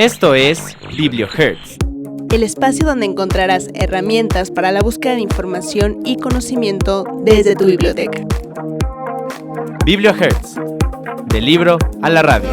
Esto es BiblioHertz, el espacio donde encontrarás herramientas para la búsqueda de información y conocimiento desde tu biblioteca. BiblioHertz, del libro a la radio.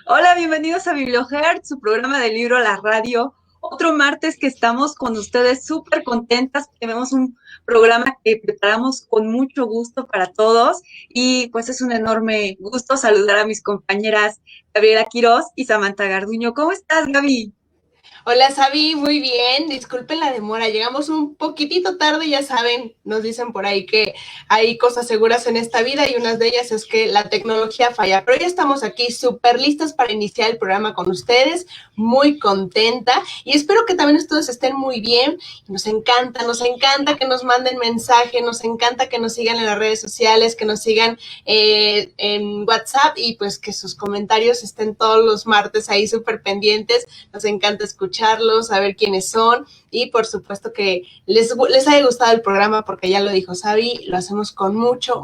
Hola, bienvenidos a BiblioHertz, su programa de libro a la radio. Otro martes que estamos con ustedes súper contentas. Tenemos un programa que preparamos con mucho gusto para todos y pues es un enorme gusto saludar a mis compañeras Gabriela Quiroz y Samantha Garduño. ¿Cómo estás, Gaby? Hola, Sabi, muy bien. Disculpen la demora, llegamos un poquitito tarde, ya saben, nos dicen por ahí que hay cosas seguras en esta vida y una de ellas es que la tecnología falla, pero ya estamos aquí súper listos para iniciar el programa con ustedes, muy contenta y espero que también ustedes estén muy bien. Nos encanta que nos manden mensaje, nos encanta que nos sigan en las redes sociales, que nos sigan en WhatsApp y pues que sus comentarios estén todos los martes ahí súper pendientes. Nos encanta escucharlos, saber quiénes son y por supuesto que les haya gustado el programa porque ya lo dijo Sabi, lo hacemos con mucho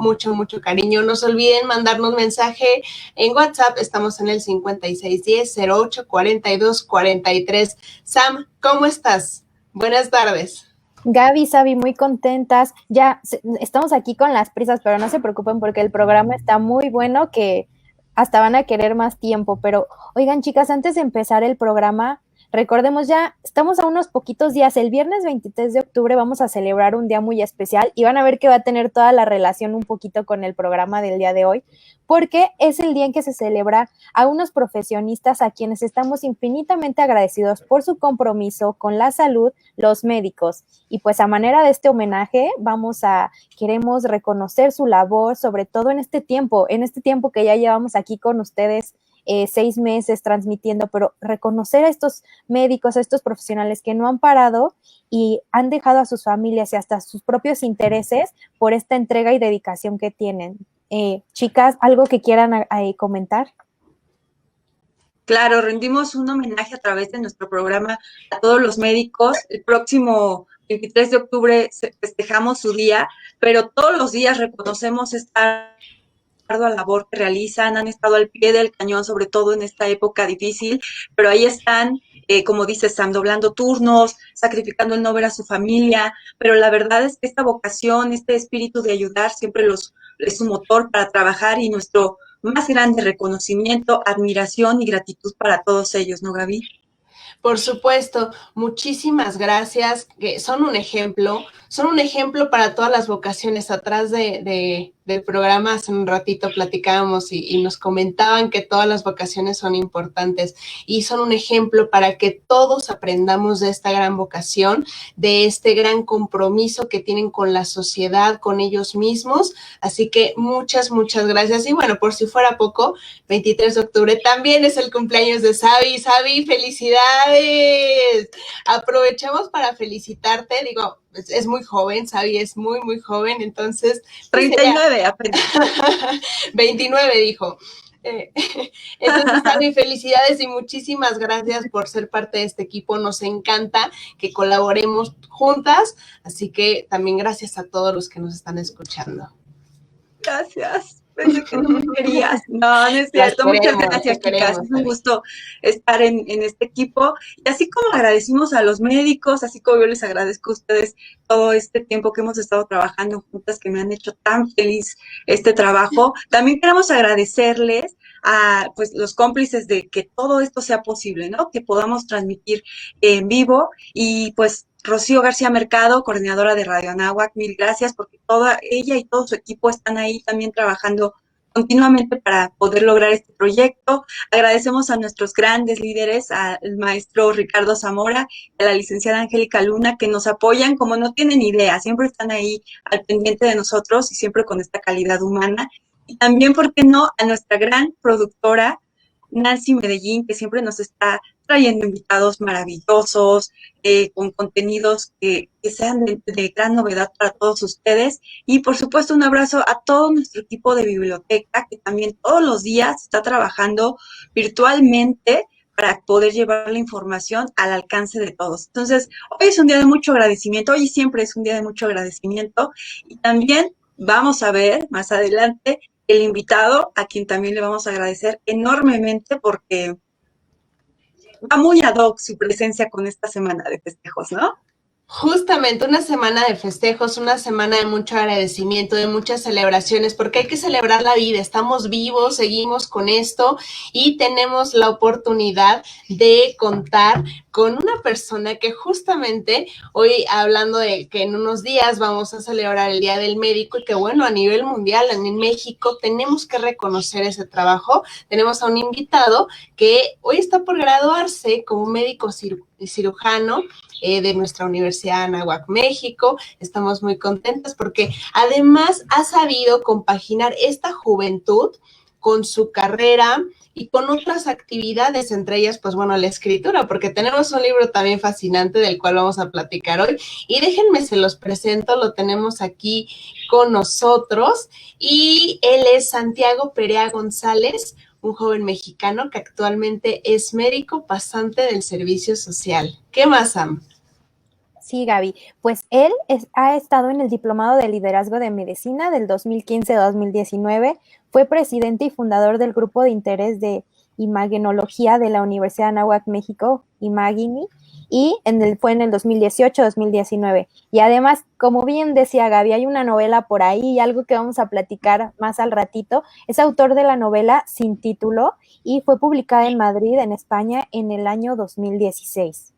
cariño. No se olviden mandarnos mensaje en WhatsApp, estamos en el 5610-084243. Sam, ¿cómo estás? Buenas tardes. Gaby, Sabi, muy contentas. Ya estamos aquí con las prisas, pero no se preocupen porque el programa está muy bueno que hasta van a querer más tiempo. Pero oigan, chicas, antes de empezar el programa, recordemos ya, estamos a unos poquitos días, el viernes 23 de octubre vamos a celebrar un día muy especial y van a ver que va a tener toda la relación un poquito con el programa del día de hoy, porque es el día en que se celebra a unos profesionistas a quienes estamos infinitamente agradecidos por su compromiso con la salud, los médicos. Y pues a manera de este homenaje queremos reconocer su labor, sobre todo en este tiempo que ya llevamos aquí con ustedes 6 meses transmitiendo, pero reconocer a estos médicos, a estos profesionales que no han parado y han dejado a sus familias y hasta sus propios intereses por esta entrega y dedicación que tienen. Chicas, ¿algo que quieran comentar? Claro, rendimos un homenaje a través de nuestro programa a todos los médicos. El próximo 23 de octubre festejamos su día, pero todos los días reconocemos esta ardua labor que realizan, han estado al pie del cañón, sobre todo en esta época difícil, pero ahí están, como dices, Sam, doblando turnos, sacrificando el no ver a su familia, pero la verdad es que esta vocación, este espíritu de ayudar siempre es un motor para trabajar y nuestro más grande reconocimiento, admiración y gratitud para todos ellos, ¿no, Gaby? Por supuesto, muchísimas gracias, que son un ejemplo para todas las vocaciones. Atrás del programa hace un ratito platicábamos y nos comentaban que todas las vocaciones son importantes y son un ejemplo para que todos aprendamos de esta gran vocación, de este gran compromiso que tienen con la sociedad, con ellos mismos. Así que muchas gracias. Y bueno, por si fuera poco, 23 de octubre también es el cumpleaños de Sabi. Sabi, felicidades. Aprovechamos para felicitarte. Digo, es muy joven, Sabi es muy joven, entonces... 39 apenas. 29 dijo. Entonces, Sabi, felicidades y muchísimas gracias por ser parte de este equipo. Nos encanta que colaboremos juntas, así que también gracias a todos los que nos están escuchando. Gracias. Pensé que no me querías. No es cierto. Muchas gracias, chicas. Es un gusto estar en este equipo. Y así como agradecimos a los médicos, así como yo les agradezco a ustedes todo este tiempo que hemos estado trabajando juntas, que me han hecho tan feliz este trabajo, también queremos agradecerles a pues los cómplices de que todo esto sea posible, ¿no? Que podamos transmitir en vivo y pues Rocío García Mercado, coordinadora de Radio Anáhuac, mil gracias porque toda ella y todo su equipo están ahí también trabajando continuamente para poder lograr este proyecto. Agradecemos a nuestros grandes líderes, al maestro Ricardo Zamora y a la licenciada Angélica Luna, que nos apoyan como no tienen idea, siempre están ahí al pendiente de nosotros y siempre con esta calidad humana. Y también, ¿por qué no?, a nuestra gran productora, Nancy Medellín, que siempre nos está trayendo invitados maravillosos, con contenidos que sean de gran novedad para todos ustedes. Y por supuesto un abrazo a todo nuestro equipo de biblioteca, que también todos los días está trabajando virtualmente para poder llevar la información al alcance de todos. Entonces, hoy es un día de mucho agradecimiento, hoy siempre es un día de mucho agradecimiento, y también vamos a ver más adelante el invitado, a quien también le vamos a agradecer enormemente porque va muy ad hoc su presencia con esta semana de festejos, ¿no? Justamente una semana de festejos, una semana de mucho agradecimiento, de muchas celebraciones, porque hay que celebrar la vida, estamos vivos, seguimos con esto y tenemos la oportunidad de contar con una persona que justamente hoy, hablando de que en unos días vamos a celebrar el Día del Médico, y que bueno, a nivel mundial, en México, tenemos que reconocer ese trabajo. Tenemos a un invitado que hoy está por graduarse como médico cirujano de nuestra Universidad Anáhuac, México. Estamos muy contentas porque además ha sabido compaginar esta juventud con su carrera y con otras actividades, entre ellas, pues bueno, la escritura, porque tenemos un libro también fascinante del cual vamos a platicar hoy. Y déjenme, se los presento, lo tenemos aquí con nosotros, y él es Santiago Perea González, un joven mexicano que actualmente es médico pasante del servicio social. ¿Qué más, Sam? Sí, Gaby, pues él ha estado en el Diplomado de Liderazgo de Medicina del 2015-2019, fue presidente y fundador del Grupo de Interés de Imagenología de la Universidad de Anáhuac, México, Imagini, y fue en el 2018-2019. Y además, como bien decía Gaby, hay una novela por ahí y algo que vamos a platicar más al ratito. Es autor de la novela Sin Título y fue publicada en Madrid, en España, en el año 2016.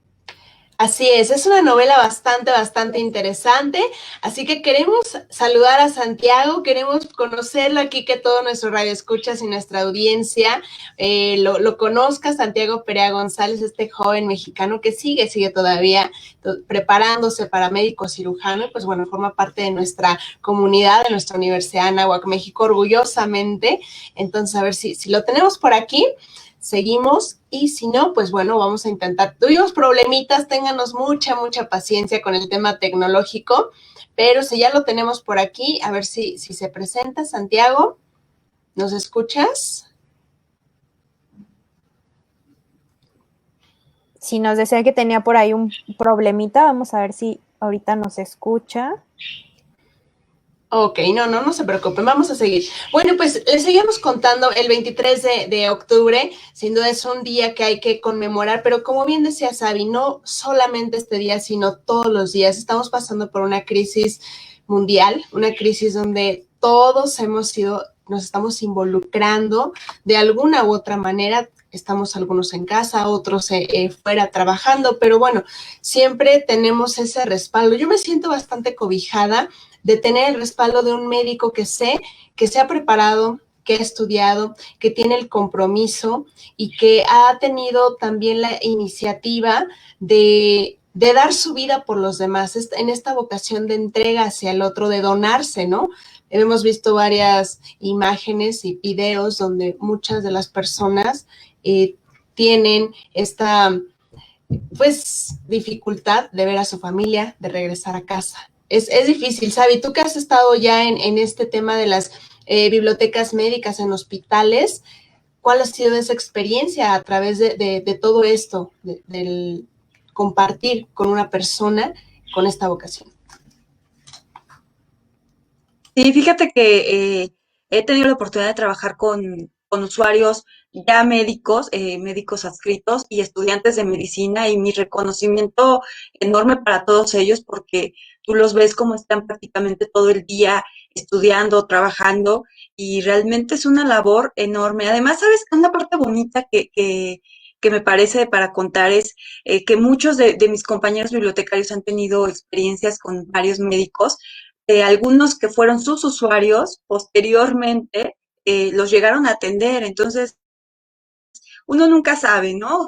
Así es una novela bastante interesante, así que queremos saludar a Santiago, queremos conocerlo aquí, que todo nuestro radioescuchas y nuestra audiencia lo conozca. Santiago Perea González, este joven mexicano que sigue todavía preparándose para médico cirujano, y pues bueno, forma parte de nuestra comunidad, de nuestra Universidad Anáhuac, México, orgullosamente. Entonces, a ver si lo tenemos por aquí. Seguimos, y si no, pues bueno, vamos a intentar. Tuvimos problemitas, ténganos mucha paciencia con el tema tecnológico, pero si ya lo tenemos por aquí, a ver si se presenta. Santiago, ¿nos escuchas? Si nos decía que tenía por ahí un problemita, vamos a ver si ahorita nos escucha. Ok, no se preocupen, vamos a seguir. Bueno, pues les seguimos contando. El 23 de octubre, sin duda es un día que hay que conmemorar, pero como bien decía Sabi, no solamente este día, sino todos los días. Estamos pasando por una crisis mundial, una crisis donde todos nos estamos involucrando de alguna u otra manera. Estamos algunos en casa, otros fuera trabajando, pero bueno, siempre tenemos ese respaldo. Yo me siento bastante cobijada de tener el respaldo de un médico que sé que se ha preparado, que ha estudiado, que tiene el compromiso y que ha tenido también la iniciativa de dar su vida por los demás, en esta vocación de entrega hacia el otro, de donarse, ¿no? Hemos visto varias imágenes y videos donde muchas de las personas tienen esta, pues, dificultad de ver a su familia, de regresar a casa. Es difícil, Sabi, tú que has estado ya en este tema de las bibliotecas médicas en hospitales, ¿cuál ha sido esa experiencia a través de todo esto, del compartir con una persona con esta vocación? Sí, fíjate que he tenido la oportunidad de trabajar con usuarios ya médicos, médicos adscritos y estudiantes de medicina, y mi reconocimiento enorme para todos ellos, porque tú los ves como están prácticamente todo el día estudiando, trabajando, y realmente es una labor enorme. Además, ¿sabes? Una parte bonita que me parece para contar es que muchos de mis compañeros bibliotecarios han tenido experiencias con varios médicos. Algunos que fueron sus usuarios posteriormente los llegaron a atender. Entonces uno nunca sabe, ¿no?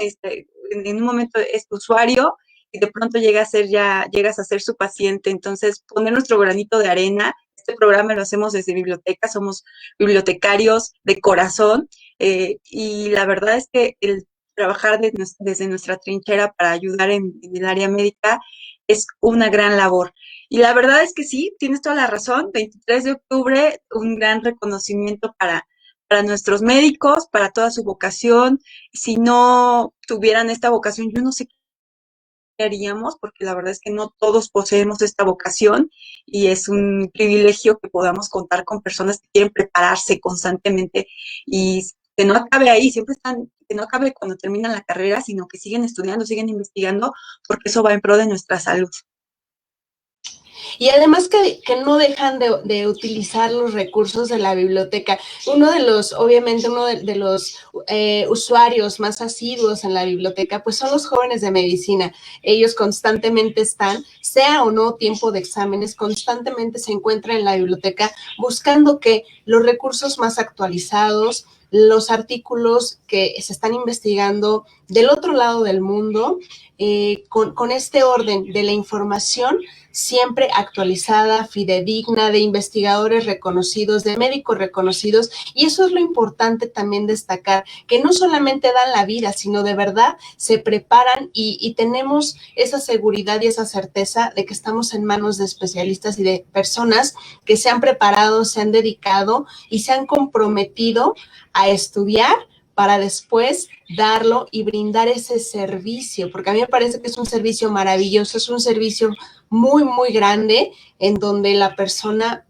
En un momento es tu usuario y de pronto llegas a ser su paciente. Entonces, poner nuestro granito de arena. Este programa lo hacemos desde biblioteca, somos bibliotecarios de corazón, y la verdad es que el trabajar desde nuestra trinchera para ayudar en el área médica es una gran labor. Y la verdad es que sí, tienes toda la razón. 23 de octubre, un gran reconocimiento para nuestros médicos, para toda su vocación. Si no tuvieran esta vocación, yo no sé qué haríamos, porque la verdad es que no todos poseemos esta vocación y es un privilegio que podamos contar con personas que quieren prepararse constantemente y que no acabe ahí, siempre están, que no acabe cuando terminan la carrera, sino que siguen estudiando, siguen investigando, porque eso va en pro de nuestra salud. Y además que no dejan de utilizar los recursos de la biblioteca. Obviamente uno de los usuarios más asiduos en la biblioteca, pues son los jóvenes de medicina. Ellos constantemente están, sea o no tiempo de exámenes, constantemente se encuentran en la biblioteca buscando que los recursos más actualizados, los artículos que se están investigando del otro lado del mundo, con este orden de la información siempre actualizada, fidedigna, de investigadores reconocidos, de médicos reconocidos, y eso es lo importante también destacar, que no solamente dan la vida, sino de verdad se preparan y tenemos esa seguridad y esa certeza de que estamos en manos de especialistas y de personas que se han preparado, se han dedicado y se han comprometido a estudiar para después darlo y brindar ese servicio, porque a mí me parece que es un servicio maravilloso, es un servicio muy, muy grande en donde la persona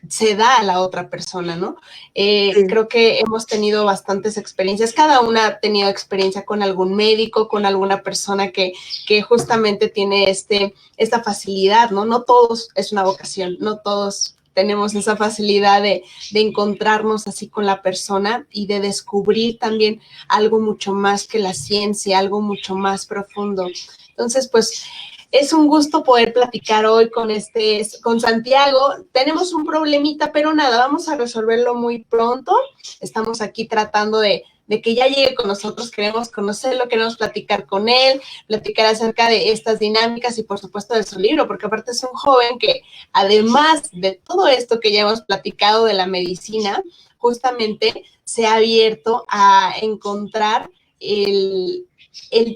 se da a la otra persona, ¿no? Sí. Creo que hemos tenido bastantes experiencias, cada una ha tenido experiencia con algún médico, con alguna persona que justamente tiene esta facilidad, ¿no? No todos es una vocación, no todos tenemos esa facilidad de encontrarnos así con la persona y de descubrir también algo mucho más que la ciencia, algo mucho más profundo. Entonces, pues, es un gusto poder platicar hoy con Santiago. Tenemos un problemita, pero nada, vamos a resolverlo muy pronto. Estamos aquí tratando de que ya llegue con nosotros, queremos conocerlo, queremos platicar con él, platicar acerca de estas dinámicas y por supuesto de su libro, porque aparte es un joven que además de todo esto que ya hemos platicado de la medicina, justamente se ha abierto a encontrar el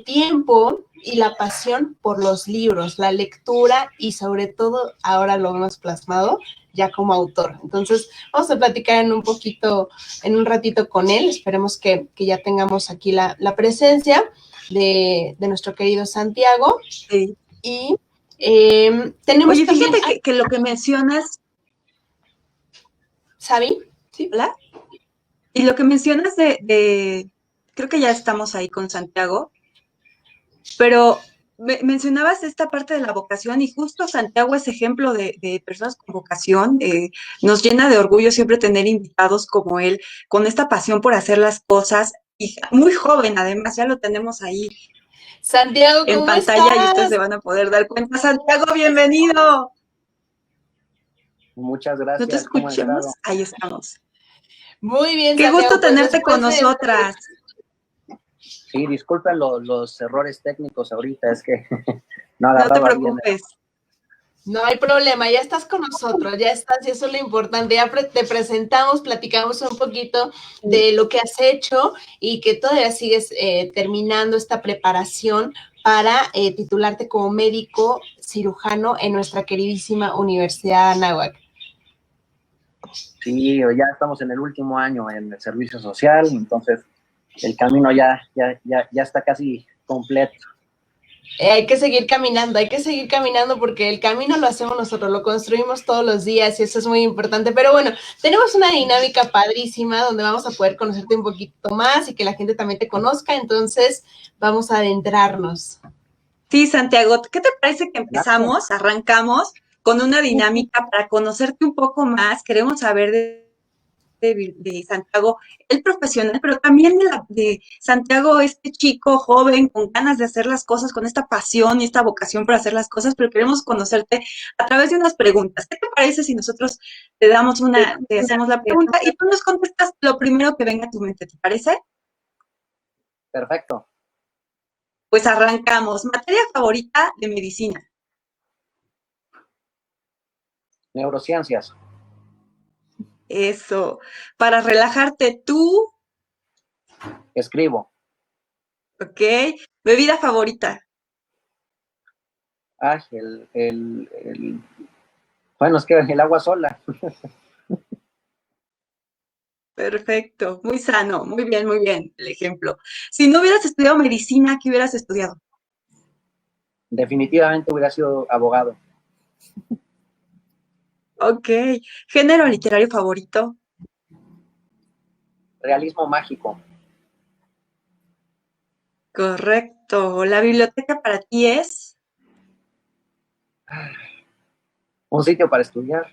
tiempo y la pasión por los libros, la lectura y sobre todo ahora lo hemos plasmado ya como autor. Entonces vamos a platicar en un ratito con él, esperemos que ya tengamos aquí la presencia de nuestro querido Santiago. Sí. Y tenemos Oye, también... fíjate que lo que mencionas... ¿Sabi? ¿Sí? ¿Hola? Y lo que mencionas creo que ya estamos ahí con Santiago, pero mencionabas esta parte de la vocación y justo Santiago es ejemplo de personas con vocación. Nos llena de orgullo siempre tener invitados como él, con esta pasión por hacer las cosas y muy joven además, ya lo tenemos ahí Santiago, en ¿cómo pantalla y ustedes estás? se van a poder dar cuenta. Santiago, bienvenido. Muchas ¿No te gracias. ¿Cómo han escuchamos? estado? Ahí estamos. Muy bien, Qué Santiago. gusto Pues tenerte con después de nosotras. Sí, disculpen los errores técnicos ahorita, es que no No te agarraba bien. preocupes. No hay problema, ya estás con nosotros, ya estás, y eso es lo importante. Ya te presentamos, platicamos un poquito de lo que has hecho y que todavía sigues terminando esta preparación para titularte como médico cirujano en nuestra queridísima Universidad Anáhuac. Sí, ya estamos en el último año en el servicio social, entonces el camino ya está casi completo. Hay que seguir caminando porque el camino lo hacemos nosotros, lo construimos todos los días y eso es muy importante. Pero bueno, tenemos una dinámica padrísima donde vamos a poder conocerte un poquito más y que la gente también te conozca, entonces vamos a adentrarnos. Sí, Santiago, ¿qué te parece que arrancamos con una dinámica para conocerte un poco más? Queremos saber de Santiago, el profesional, pero también de Santiago, este chico joven con ganas de hacer las cosas, con esta pasión y esta vocación por hacer las cosas, pero queremos conocerte a través de unas preguntas. ¿Qué te parece si nosotros te hacemos la pregunta y tú nos contestas lo primero que venga a tu mente? ¿Te parece? Perfecto. Pues arrancamos. Materia favorita de medicina. Neurociencias. Eso. Para relajarte tú, Escribo. ¿ok? Bebida favorita. Ah, bueno, es que el agua sola. Perfecto, muy sano, muy bien el ejemplo. Si no hubieras estudiado medicina, ¿qué hubieras estudiado? Definitivamente hubiera sido abogado. Ok, género literario favorito. Realismo mágico. Correcto. La biblioteca para ti es. Un sitio para estudiar.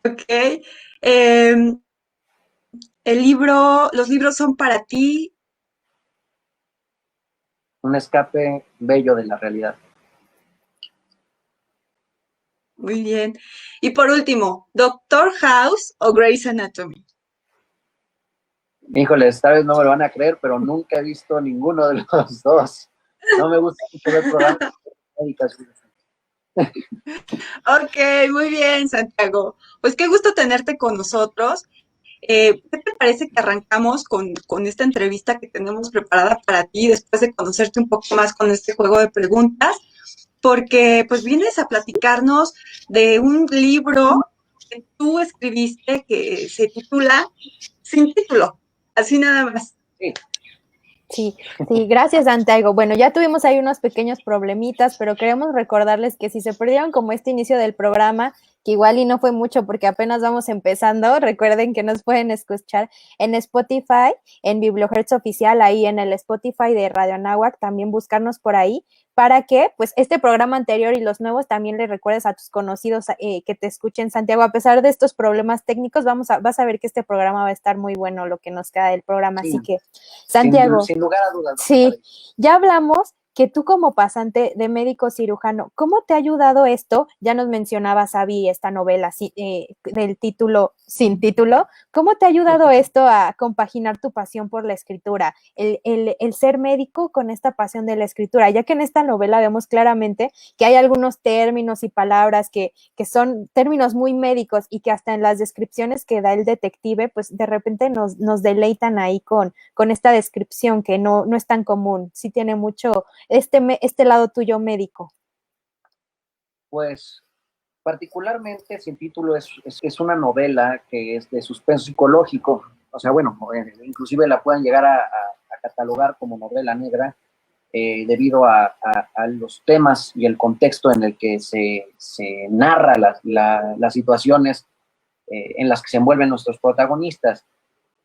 Ok. Los libros son para ti. Un escape bello de la realidad. Muy bien. Y por último, ¿Doctor House o Grey's Anatomy? Híjole, esta vez no me lo van a creer, pero nunca he visto ninguno de los dos. No me gusta mucho ver programas médicos. Ok, muy bien, Santiago. Pues qué gusto tenerte con nosotros. ¿Qué te parece que arrancamos con esta entrevista que tenemos preparada para ti después de conocerte un poco más con este juego de preguntas? Porque pues vienes a platicarnos de un libro que tú escribiste que se titula Sin título, así nada más. Sí. Sí, sí, gracias Santiago. Bueno, ya tuvimos ahí unos pequeños problemitas, pero queremos recordarles que si se perdieron como este inicio del programa, que igual y no fue mucho porque apenas vamos empezando, recuerden que nos pueden escuchar en Spotify, en Bibliohertz Oficial, ahí en el Spotify de Radio Anáhuac, también buscarnos por ahí, para que pues este programa anterior y los nuevos también le recuerdes a tus conocidos que te escuchen, Santiago. A pesar de estos problemas técnicos, vas a ver que este programa va a estar muy bueno, lo que nos queda del programa, Sí. así que Santiago, Sin lugar a dudas. sí, ya hablamos que tú como pasante de médico cirujano, ¿cómo te ha ayudado esto? Ya nos mencionaba Sabi esta novela del título Sin título. ¿Cómo te ha ayudado esto a compaginar tu pasión por la escritura? El ser médico con esta pasión de la escritura, ya que en esta novela vemos claramente que hay algunos términos y palabras que son términos muy médicos y que hasta en las descripciones que da el detective, pues de repente nos deleitan ahí con esta descripción que no es tan común, sí tiene mucho este lado tuyo médico. Pues particularmente Sin título es una novela que es de suspenso psicológico, o sea, bueno, inclusive la pueden llegar a catalogar como novela negra debido a los temas y el contexto en el que se narra las situaciones en las que se envuelven nuestros protagonistas.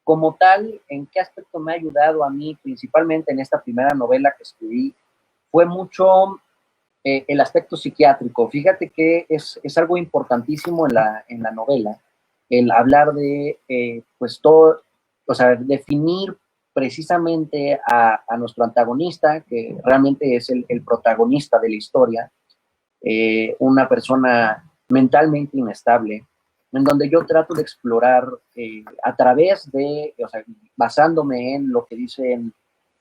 Como tal, ¿en qué aspecto me ha ayudado a mí, principalmente en esta primera novela que escribí? Fue mucho el aspecto psiquiátrico. Fíjate que es algo importantísimo en la novela, el hablar de, pues todo, o sea, definir precisamente a nuestro antagonista, que realmente es el protagonista de la historia, una persona mentalmente inestable, en donde yo trato de explorar a través de, o sea, basándome en lo que dice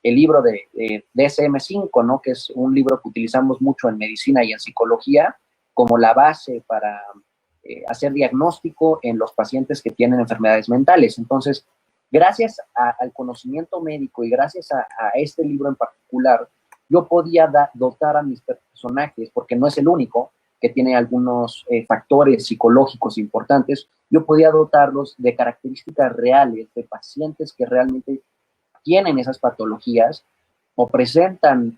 el libro de DSM-5, ¿no? Que es un libro que utilizamos mucho en medicina y en psicología como la base para hacer diagnóstico en los pacientes que tienen enfermedades mentales. Entonces, gracias al conocimiento médico y gracias a este libro en particular, yo podía dotar a mis personajes, porque no es el único que tiene algunos factores psicológicos importantes, yo podía dotarlos de características reales de pacientes que realmente tienen esas patologías o presentan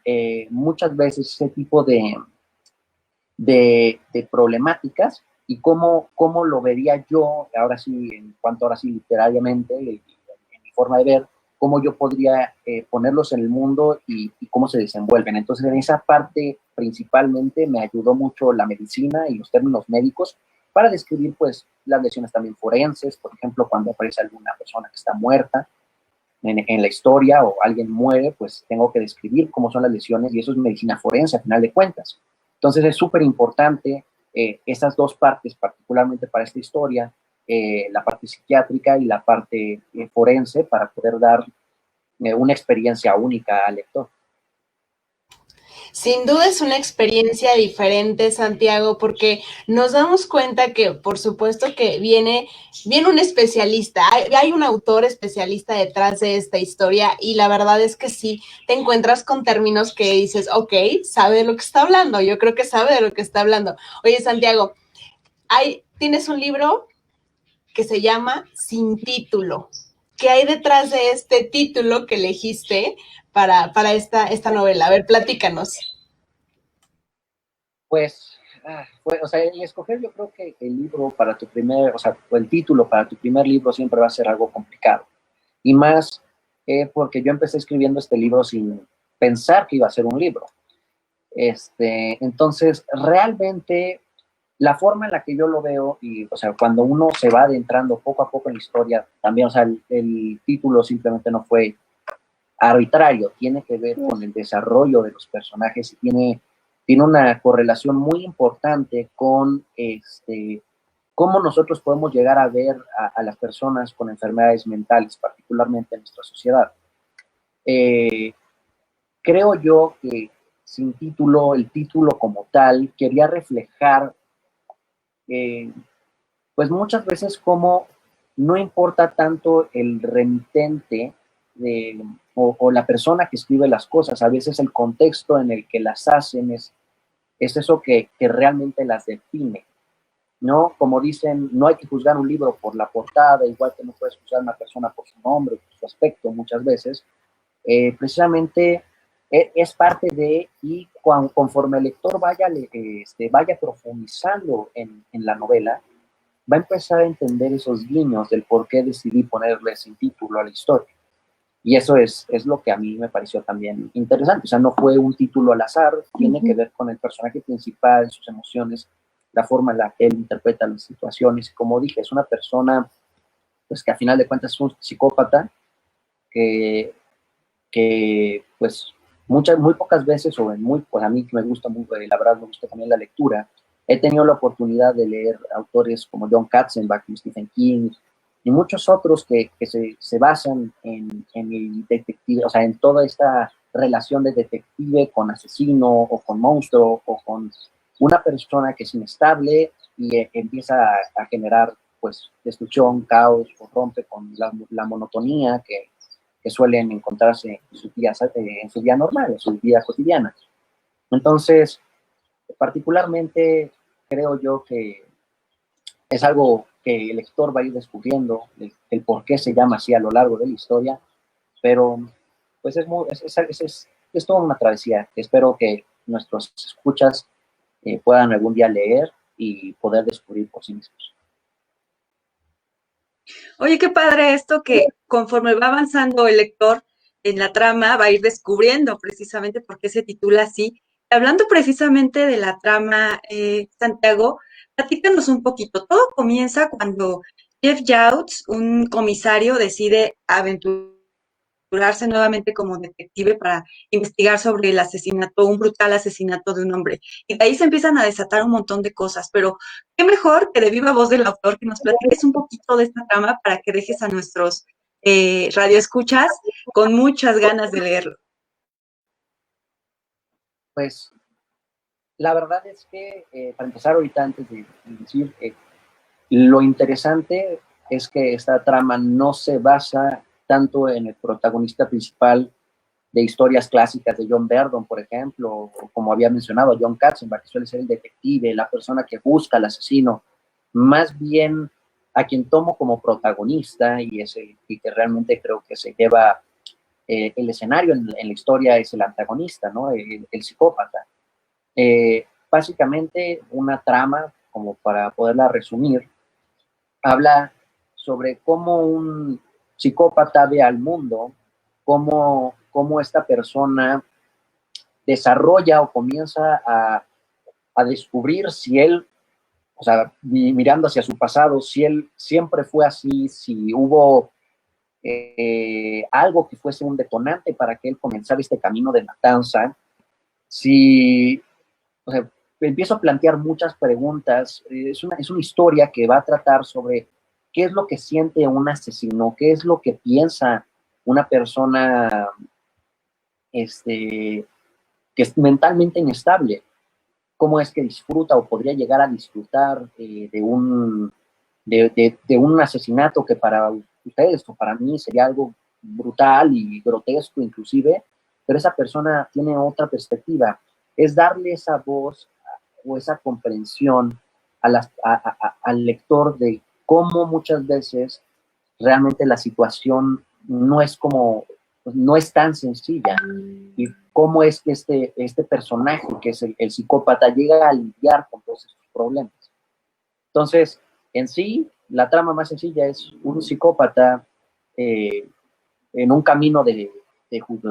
muchas veces ese tipo de problemáticas y cómo lo vería yo, ahora sí, en cuanto ahora sí literariamente, en mi forma de ver, cómo yo podría ponerlos en el mundo y cómo se desenvuelven. Entonces, en esa parte principalmente me ayudó mucho la medicina y los términos médicos para describir, pues, las lesiones también forenses, por ejemplo, cuando aparece alguna persona que está muerta en la historia o alguien muere, pues tengo que describir cómo son las lesiones y eso es medicina forense a final de cuentas. Entonces, es súper importante esas dos partes, particularmente para esta historia, la parte psiquiátrica y la parte forense, para poder dar una experiencia única al lector. Sin duda es una experiencia diferente, Santiago, porque nos damos cuenta que, por supuesto, que viene un especialista, hay un autor especialista detrás de esta historia y la verdad es que sí, te encuentras con términos que dices, ok, sabe de lo que está hablando, yo creo que sabe de lo que está hablando. Oye, Santiago, ¿tienes un libro que se llama Sin Título. ¿Qué hay detrás de este título que elegiste para esta novela? A ver, platícanos. Pues, o sea, y escoger yo creo que el libro para tu primer, o sea, el título para tu primer libro siempre va a ser algo complicado. Y más porque yo empecé escribiendo este libro sin pensar que iba a ser un libro. Entonces, realmente, la forma en la que yo lo veo, y, o sea, cuando uno se va adentrando poco a poco en la historia, también, o sea, el título simplemente no fue arbitrario, tiene que ver con el desarrollo de los personajes y tiene una correlación muy importante con cómo nosotros podemos llegar a ver a las personas con enfermedades mentales, particularmente en nuestra sociedad. Creo yo que sin título, el título como tal, quería reflejar, pues muchas veces como no importa tanto el remitente o la persona que escribe las cosas, a veces el contexto en el que las hacen es eso que realmente las define, ¿no? Como dicen, no hay que juzgar un libro por la portada, igual que no puedes juzgar a una persona por su nombre, por su aspecto muchas veces. Precisamente es parte de, y conforme el lector vaya profundizando en la novela, va a empezar a entender esos guiños del por qué decidí ponerle ese título a la historia. Y eso es lo que a mí me pareció también interesante. O sea, no fue un título al azar, tiene que ver con el personaje principal, sus emociones, la forma en la que él interpreta las situaciones. Como dije, es una persona, pues, que a final de cuentas es un psicópata que pues, muy pocas veces, pues a mí que me gusta mucho, la verdad me gusta también la lectura, he tenido la oportunidad de leer autores como John Katzenbach, Stephen King, y muchos otros que se basan en el detective, o sea, en toda esta relación de detective con asesino o con monstruo o con una persona que es inestable y empieza a generar, pues, destrucción, caos, o rompe con la monotonía que suelen encontrarse en su día normal, en su vida cotidiana. Entonces, particularmente creo yo que es algo que el lector va a ir descubriendo, el por qué se llama así a lo largo de la historia, pero pues es toda una travesía que espero que nuestros escuchas puedan algún día leer y poder descubrir por sí mismos. Oye, qué padre esto que conforme va avanzando el lector en la trama, va a ir descubriendo precisamente por qué se titula así. Hablando precisamente de la trama, Santiago, platícanos un poquito. Todo comienza cuando Jeff Youts, un comisario, decide aventurarse nuevamente como detective para investigar sobre el asesinato, un brutal asesinato de un hombre. Y de ahí se empiezan a desatar un montón de cosas, pero qué mejor que de viva voz del autor que nos platiques un poquito de esta trama para que dejes a nuestros radioescuchas con muchas ganas de leerlo. Pues la verdad es que, para empezar ahorita, antes de decir, lo interesante es que esta trama no se basa tanto en el protagonista principal de historias clásicas de John Verdon, por ejemplo, o como había mencionado, John Katzenbach, que suele ser el detective, la persona que busca al asesino. Más bien a quien tomo como protagonista y que realmente creo que se lleva el escenario en la historia es el antagonista, ¿no? El psicópata. Básicamente una trama, como para poderla resumir, habla sobre cómo un psicópata ve al mundo, cómo esta persona desarrolla o comienza a descubrir si él, o sea, mirando hacia su pasado, si él siempre fue así, si hubo algo que fuese un detonante para que él comenzara este camino de matanza, si, o sea, empiezo a plantear muchas preguntas. Es una historia que va a tratar sobre qué es lo que siente un asesino, qué es lo que piensa una persona que es mentalmente inestable, cómo es que disfruta o podría llegar a disfrutar de un asesinato que para ustedes o para mí sería algo brutal y grotesco inclusive, pero esa persona tiene otra perspectiva. Es darle esa voz o esa comprensión al lector de cómo muchas veces realmente la situación no es como, no es tan sencilla, y cómo es que este personaje, que es el psicópata, llega a lidiar con todos estos problemas. Entonces, en sí, la trama más sencilla es un psicópata en un camino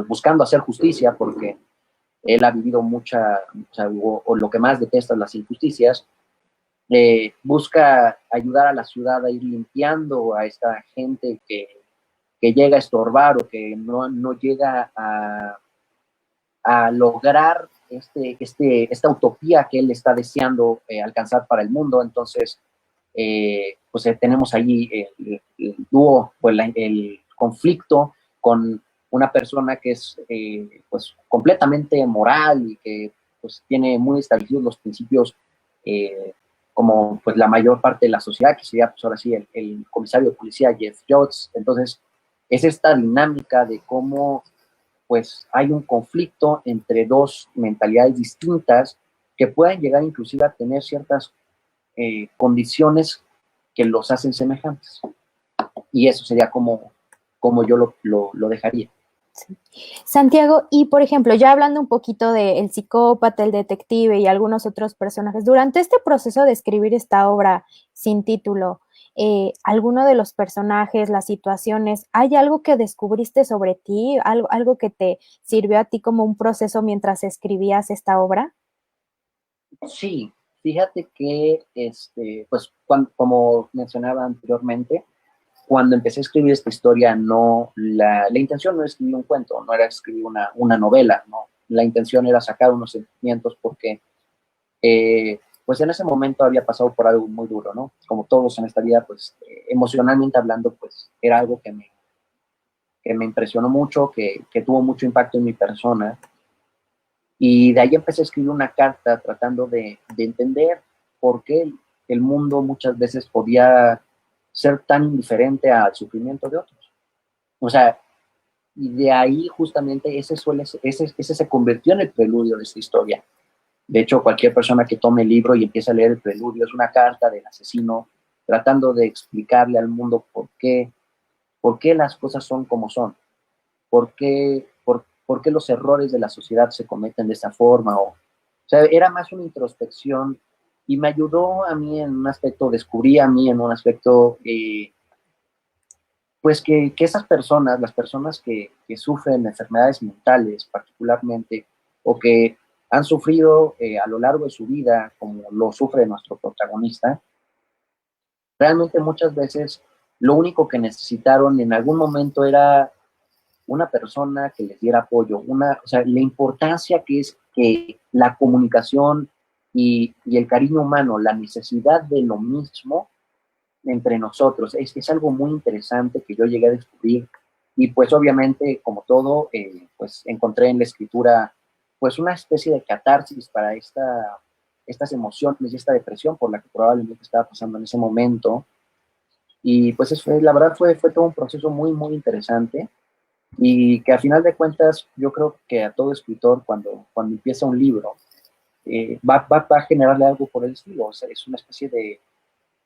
buscando hacer justicia, porque él ha vivido o lo que más detesta las injusticias. Busca ayudar a la ciudad a ir limpiando a esta gente que llega a estorbar o que no llega a lograr esta utopía que él está deseando alcanzar para el mundo. Entonces, pues tenemos allí el dúo, pues el conflicto con una persona que es pues completamente moral y que pues tiene muy establecidos los principios como pues la mayor parte de la sociedad, que sería pues ahora sí el comisario de policía Jeff Jones. Entonces es esta dinámica de cómo pues hay un conflicto entre dos mentalidades distintas que pueden llegar inclusive a tener ciertas condiciones que los hacen semejantes. Y eso sería como yo lo dejaría. Sí. Santiago, y por ejemplo, ya hablando un poquito del psicópata, el detective y algunos otros personajes, durante este proceso de escribir esta obra sin título, ¿alguno de los personajes, las situaciones, hay algo que descubriste sobre ti, algo que te sirvió a ti como un proceso mientras escribías esta obra? Sí, fíjate que, pues, como mencionaba anteriormente, cuando empecé a escribir esta historia, la intención no era escribir un cuento, no era escribir una novela, ¿no? La intención era sacar unos sentimientos porque, pues en ese momento había pasado por algo muy duro, ¿no? Como todos en esta vida, pues emocionalmente hablando, pues era algo que me impresionó mucho, que tuvo mucho impacto en mi persona. Y de ahí empecé a escribir una carta tratando de entender por qué el mundo muchas veces podía ser tan indiferente al sufrimiento de otros. O sea, y de ahí justamente ese se convirtió en el preludio de esta historia. De hecho, cualquier persona que tome el libro y empiece a leer el preludio es una carta del asesino tratando de explicarle al mundo por qué las cosas son como son, por qué los errores de la sociedad se cometen de esa forma. O sea, era más una introspección y me ayudó a mí en un aspecto, descubrí a mí en un aspecto, pues que esas personas, las personas que sufren enfermedades mentales particularmente, o que han sufrido a lo largo de su vida, como lo sufre nuestro protagonista, realmente muchas veces lo único que necesitaron en algún momento era una persona que les diera apoyo, o sea, la importancia que es que la comunicación y el cariño humano, la necesidad de lo mismo entre nosotros, es algo muy interesante que yo llegué a descubrir. Y pues obviamente, como todo, pues encontré en la escritura pues una especie de catarsis para estas emociones y esta depresión por la que probablemente estaba pasando en ese momento. Y pues la verdad fue todo un proceso muy, muy interesante. Y que a final de cuentas yo creo que a todo escritor cuando empieza un libro va a generarle algo por el estilo. O sea, es una especie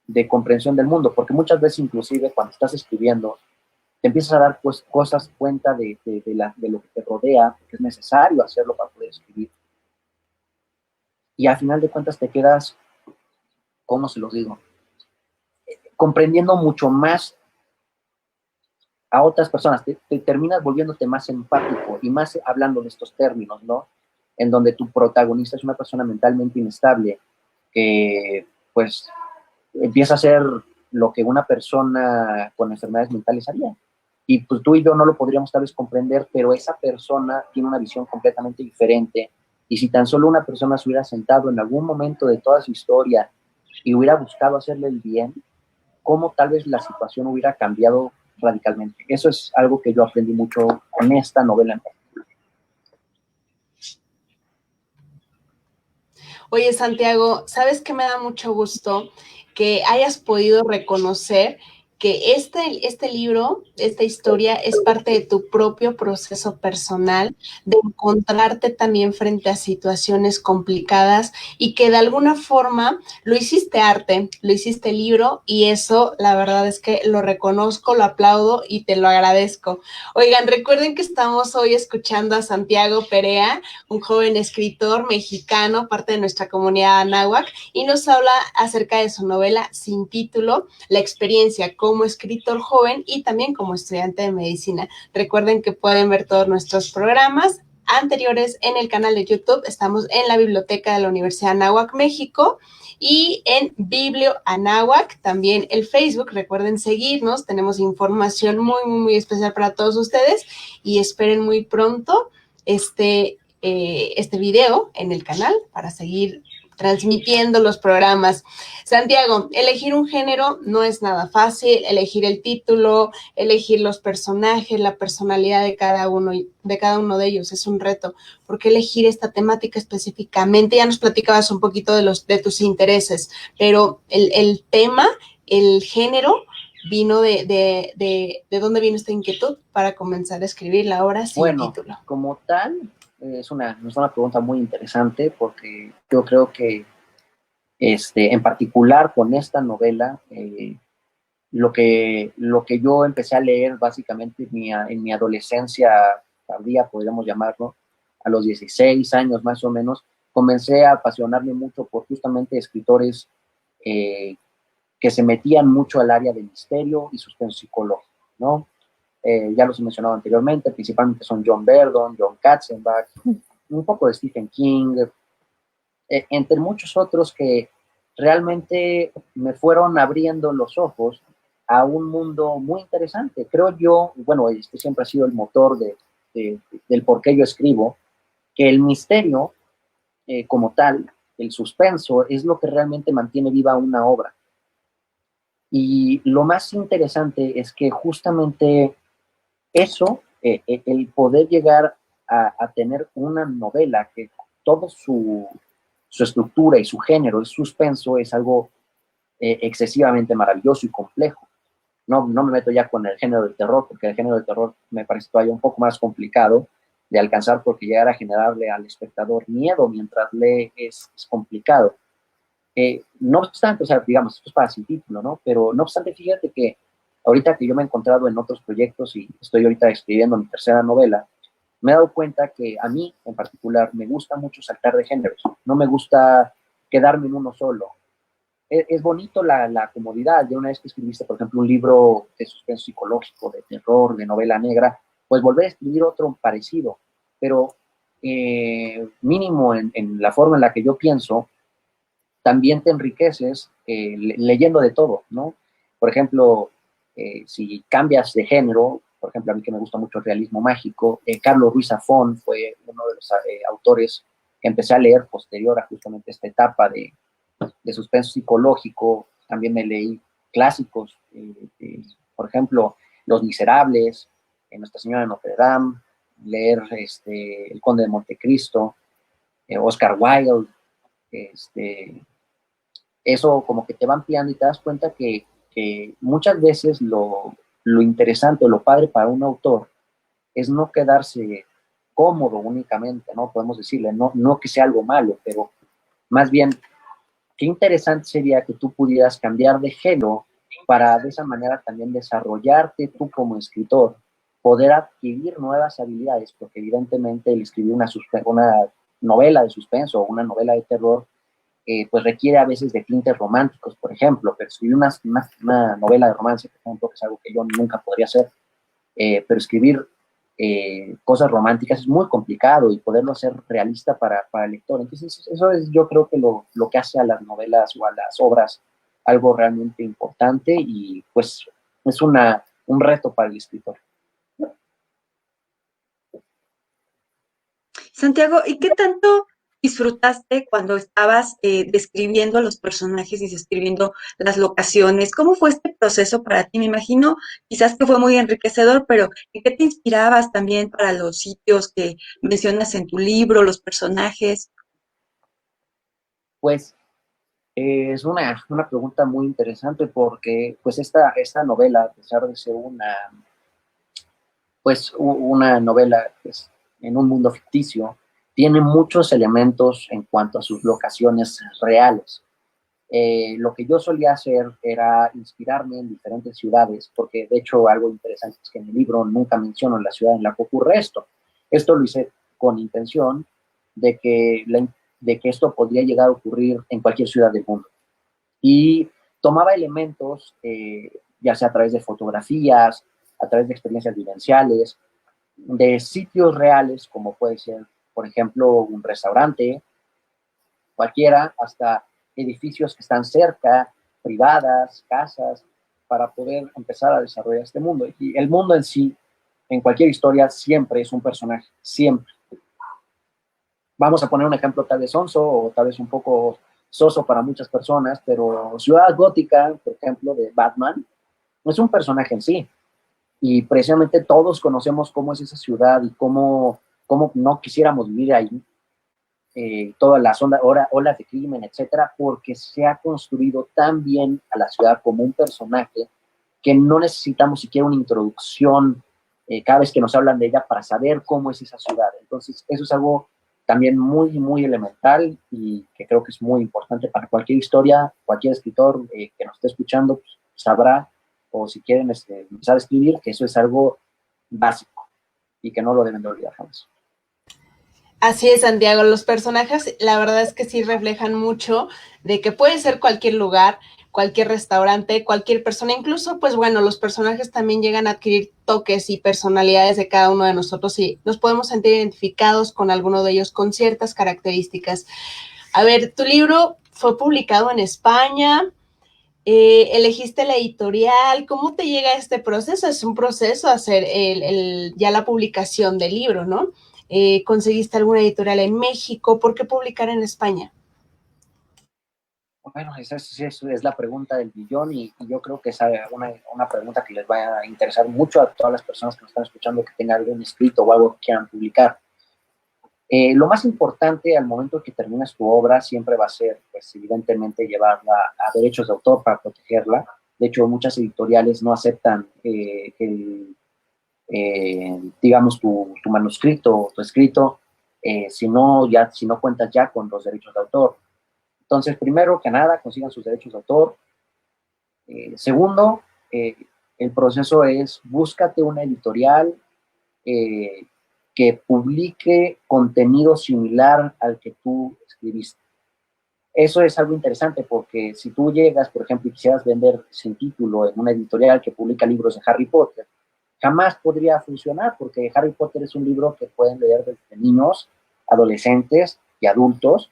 de comprensión del mundo, porque muchas veces inclusive cuando estás escribiendo te empiezas a dar pues cuenta de lo que te rodea, que es necesario hacerlo para poder escribir, y al final de cuentas te quedas, ¿cómo se los digo? Comprendiendo mucho más a otras personas, te terminas volviéndote más empático y más hablando de estos términos, ¿no? En donde tu protagonista es una persona mentalmente inestable que pues empieza a hacer lo que una persona con enfermedades mentales haría. Y pues tú y yo no lo podríamos tal vez comprender, pero esa persona tiene una visión completamente diferente. Y si tan solo una persona se hubiera sentado en algún momento de toda su historia y hubiera buscado hacerle el bien, cómo tal vez la situación hubiera cambiado radicalmente. Eso es algo que yo aprendí mucho con esta novela. Oye, Santiago, ¿sabes qué me da mucho gusto? Que hayas podido reconocer que este libro, esta historia, es parte de tu propio proceso personal, de encontrarte también frente a situaciones complicadas y que de alguna forma lo hiciste arte, lo hiciste libro y eso la verdad es que lo reconozco, lo aplaudo y te lo agradezco. Oigan, recuerden que estamos hoy escuchando a Santiago Perea, un joven escritor mexicano, parte de nuestra comunidad anáhuac, y nos habla acerca de su novela Sin título, la experiencia como escritor joven y también como estudiante de medicina. Recuerden que pueden ver todos nuestros programas anteriores en el canal de YouTube. Estamos en la biblioteca de la Universidad Anáhuac, México, y en Biblio Anáhuac, también el Facebook. Recuerden seguirnos, tenemos información muy, muy, muy especial para todos ustedes y esperen muy pronto este video en el canal para seguir transmitiendo los programas. Santiago, elegir un género no es nada fácil, elegir el título, elegir los personajes, la personalidad de cada uno de ellos es un reto. ¿Por qué elegir esta temática específicamente? Ya nos platicabas un poquito de tus intereses, pero el tema, el género, vino de dónde vino esta inquietud para comenzar a escribir la obra Sin título. Como tal, es una pregunta muy interesante porque yo creo que en particular con esta novela, lo que yo empecé a leer básicamente en mi adolescencia tardía, podríamos llamarlo, a los 16 años más o menos, comencé a apasionarme mucho por justamente escritores que se metían mucho al área del misterio y suspenso psicológico, ¿no? Ya los he mencionado anteriormente, principalmente son John Verdon, John Katzenbach, un poco de Stephen King, entre muchos otros que realmente me fueron abriendo los ojos a un mundo muy interesante. Creo yo, bueno, este siempre ha sido el motor del por qué yo escribo, que el misterio como tal, el suspenso, es lo que realmente mantiene viva una obra. Y lo más interesante es que justamente eso, el poder llegar a tener una novela que todo su estructura y su género, el suspenso, es algo excesivamente maravilloso y complejo. No me meto ya con el género del terror, porque el género del terror me parece todavía un poco más complicado de alcanzar, porque llegar a generarle al espectador miedo mientras lee es complicado. No obstante, o sea, digamos, esto es para sin título, ¿no? Pero no obstante, fíjate que ahorita que yo me he encontrado en otros proyectos y estoy ahorita escribiendo mi tercera novela, me he dado cuenta que a mí, en particular, me gusta mucho saltar de géneros. No me gusta quedarme en uno solo. Es bonito la comodidad. De una vez que escribiste, por ejemplo, un libro de suspenso psicológico, de terror, de novela negra, pues volver a escribir otro parecido. Pero mínimo en la forma en la que yo pienso, también te enriqueces leyendo de todo, ¿no? Por ejemplo, si cambias de género, por ejemplo, a mí que me gusta mucho el realismo mágico, Carlos Ruiz Zafón fue uno de los autores que empecé a leer posterior a justamente esta etapa de suspenso psicológico. También me leí clásicos, por ejemplo, Los Miserables, Nuestra Señora de Notre Dame, leer El Conde de Montecristo, Oscar Wilde, eso como que te va ampliando y te das cuenta que muchas veces lo interesante o lo padre para un autor es no quedarse cómodo únicamente, ¿no? Podemos decirle, no que sea algo malo, pero más bien, qué interesante sería que tú pudieras cambiar de género para de esa manera también desarrollarte tú como escritor, poder adquirir nuevas habilidades, porque evidentemente el escribir una novela de suspenso o una novela de terror pues requiere a veces de tintes románticos, por ejemplo, pero escribir una novela de romance, por ejemplo, que es algo que yo nunca podría hacer, pero escribir cosas románticas es muy complicado y poderlo hacer realista para el lector. Entonces, eso es, yo creo que lo que hace a las novelas o a las obras algo realmente importante y pues es un reto para el escritor. Santiago, ¿y qué tanto disfrutaste cuando estabas describiendo a los personajes y describiendo las locaciones? ¿Cómo fue este proceso para ti? Me imagino quizás que fue muy enriquecedor, pero ¿en qué te inspirabas también para los sitios que mencionas en tu libro, los personajes? Pues Es una pregunta muy interesante porque pues esta novela, a pesar de ser una novela pues, en un mundo ficticio, tiene muchos elementos en cuanto a sus locaciones reales. Lo que yo solía hacer era inspirarme en diferentes ciudades, porque de hecho algo interesante es que en el libro nunca menciono la ciudad en la que ocurre esto. Esto lo hice con intención de que esto podría llegar a ocurrir en cualquier ciudad del mundo. Y tomaba elementos, ya sea a través de fotografías, a través de experiencias vivenciales, de sitios reales, como puede ser, por ejemplo, un restaurante, cualquiera, hasta edificios que están cerca, privadas, casas, para poder empezar a desarrollar este mundo. Y el mundo en sí, en cualquier historia, siempre es un personaje, siempre. Vamos a poner un ejemplo tal vez sonso o tal vez un poco soso para muchas personas, pero Ciudad Gótica, por ejemplo, de Batman, es un personaje en sí. Y precisamente todos conocemos cómo es esa ciudad y cómo no quisiéramos vivir ahí. Todas las olas de crimen, etcétera, porque se ha construido tan bien a la ciudad como un personaje que no necesitamos siquiera una introducción cada vez que nos hablan de ella para saber cómo es esa ciudad. Entonces, eso es algo también muy, muy elemental y que creo que es muy importante para cualquier historia, cualquier escritor que nos esté escuchando pues, sabrá, o si quieren empezar a escribir, que eso es algo básico y que no lo deben de olvidar jamás. Así es, Santiago. Los personajes, la verdad es que sí reflejan mucho de que puede ser cualquier lugar, cualquier restaurante, cualquier persona. Incluso, pues bueno, los personajes también llegan a adquirir toques y personalidades de cada uno de nosotros y nos podemos sentir identificados con alguno de ellos con ciertas características. A ver, tu libro fue publicado en España. Elegiste la editorial. ¿Cómo te llega este proceso? Es un proceso hacer ya la publicación del libro, ¿no? ¿Conseguiste alguna editorial en México? ¿Por qué publicar en España? Bueno, esa es la pregunta del billón y yo creo que es una pregunta que les va a interesar mucho a todas las personas que nos están escuchando que tengan algún escrito o algo que quieran publicar. Lo más importante al momento que terminas tu obra siempre va a ser, pues, evidentemente, llevarla a derechos de autor para protegerla. De hecho, muchas editoriales no aceptan digamos, tu manuscrito o tu escrito si no cuentas ya con los derechos de autor. Entonces, primero que nada, consigan sus derechos de autor. Segundo, el proceso es búscate una editorial que publique contenido similar al que tú escribiste. Eso es algo interesante porque si tú llegas, por ejemplo, y quisieras vender sin título en una editorial que publica libros de Harry Potter, jamás podría funcionar porque Harry Potter es un libro que pueden leer desde niños, adolescentes y adultos,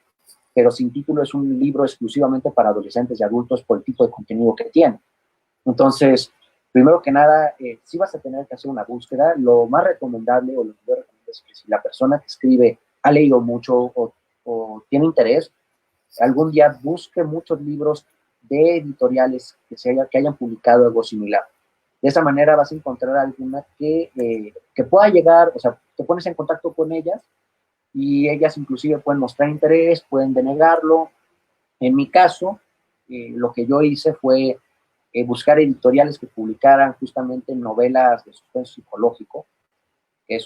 pero sin título es un libro exclusivamente para adolescentes y adultos por el tipo de contenido que tiene. Entonces, primero que nada, sí vas a tener que hacer una búsqueda. Lo más recomendable o lo que yo recomiendo es que si la persona que escribe ha leído mucho o tiene interés, algún día busque muchos libros de editoriales que hayan publicado algo similar. De esa manera vas a encontrar alguna que pueda llegar, o sea, te pones en contacto con ellas y ellas inclusive pueden mostrar interés, pueden denegarlo. En mi caso, lo que yo hice fue buscar editoriales que publicaran justamente novelas de suspenso psicológico, que